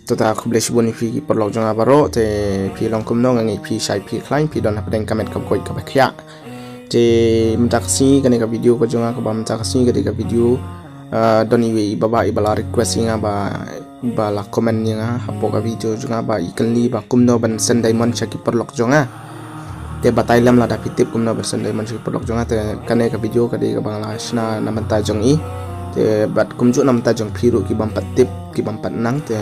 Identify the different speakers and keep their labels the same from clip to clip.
Speaker 1: Tota aku boleh sebut ni pi perlok jangan baro te pi long kum nong ngi pi sai pi klain pi don apa deng kamet kap koi kap kya te minta kasih kene ka video ko jangan ka bam minta kasih kene ka video doni we baba ibala request nga ba la comment nga hapo ka video jangan ba ikan li ba kum no ban sen diamond chaki perlok jangan te batai lam la da pitip kum no ban sen diamond chaki perlok jangan te kene ka video ka de ka bang la sna namanta jong i te bat kum ju namanta jong phiru ki bam patip ki bam pat nang te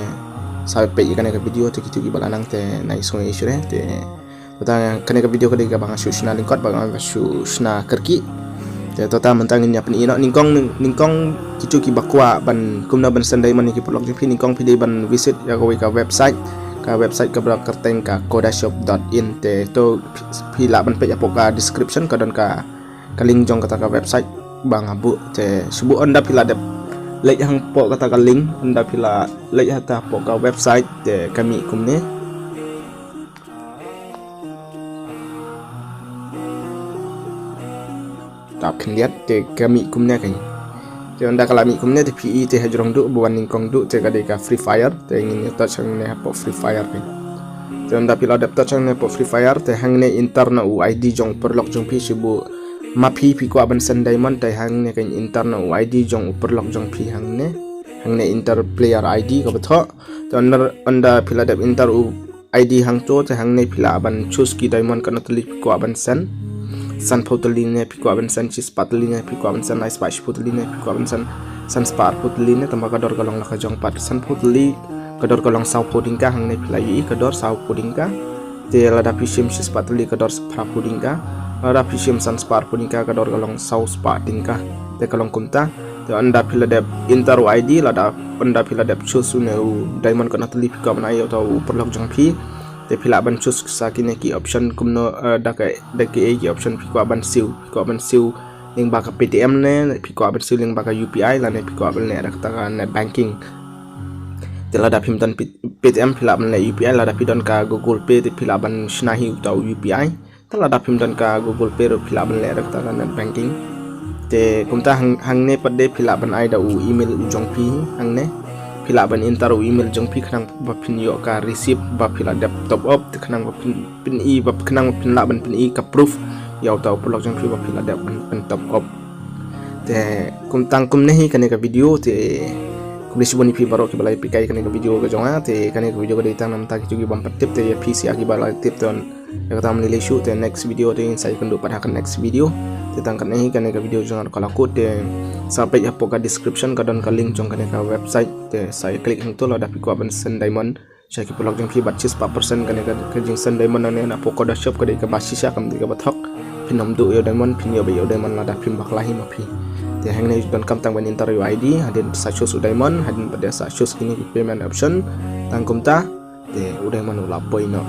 Speaker 1: sampai ikan ke video tu kita balanang te nai sungai isure te tota kan ke video ke bang susna lingkot bang susna kerki te tota mentang ni apa ni ningkong kicu ki bakwa ban kumna ban sandai man ki blog jpi ningkong pide ban visit ya ka website ka blog kerteng ka kodashop.in te to pila ban pe apoka description ka don ka link jong kata ka website bang abu te subu anda pila dep lek yang po kata ka link anda pila lek hata po ka website de kami kumne tak lihat de kami kumne kai te anda kala mi kumne de pi te hajrong du buan ningkong du te ka free fire te ingin touch ne po free fire kai te anda pila de touch ne po free fire te hangne interna u id jong perlok jong pi sibu mapi pi ko aban sen diamond tai hang ne kan internal id jong perlok jong pi hang ne inter player id ko betho to anda pila dab inter id hang to te hang ne pila aban choose ki diamond kan tuli ko aban sen san photoli ne pi ko aban sen chis patli ne pi ko aban sen nice patch photoli ne pi ko aban sen san spar photoli ne tamba kador kalong la jong pat san photoli kador kalong sau poding ka hang ne pila yi kador sau poding ka te la da pi sim chis patli kador spra poding ka ada pisiam san spar punika kador kalong sau spa tingka te kalong kumta te anda pila deb inter id lada anda pila deb choose ne diamond kana tuli pika banai atau perlok jang pi te pila ban choose sakine ki option kumno da ki option piko ban siu ling baka ptm ne piko ban siu ling baka upi la ne piko ban ne rakta net banking te lada pimtan ptm pila ban le upi lada pidon ka google pay te pila ban shnahi atau upi telah dapim dan ka Google Pay ro pila ban le rakta net banking te kumta hang ne pade pila ban ai da u email jong pi hang ne pila ban intar u email jong pi khnang ba pin yo ka receipt ba pila dap top up te khnang ba pin i ba khnang pin la ban pin i ka proof yaw taw blog jong pi ba pila dap ban top up te kumtang kum ne hi kane ka video te kubisi boni pi baro ki balai pi kai kane ka video ka jonga te kane ka video ka ditang nam ta ki jugi bam patip te ya pc aki balai tip ton ya kata menilai shoot te next video te saya kundu pada next video tentang kan ini kan video jangan kalau te sampai ya poka description kadon ka link jong kan ka website te saya klik hang to ada piko ban sen diamond saya ki blog jong pi batchis 4% kan ka jing sen diamond ne na poko da shop ka de ka basisa kam de ka bathok pinom du yo diamond pin yo yo diamond la da pim baklahi ma pi te hang ne don kam tang ban interview id hadin sa choose diamond hadin pada sa choose kini payment option tangkum ta te udah manula poin no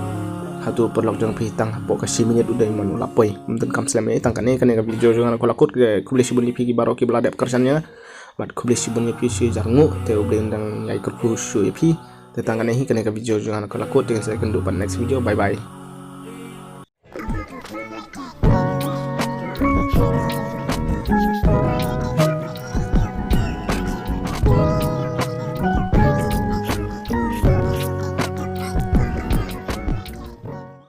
Speaker 1: hatu perlok jong pi tang hapo ka 10 minit udah iman lapoi menten kam selama tang kan ka video jangan ko lakut ke kubli sibun pi baro ki beladap kersannya bat kubli sibun pi si jarngu te udah ndang yai kerpu su pi te tang kan ka video jangan ko lakut dengan saya kendu pan next video bye bye.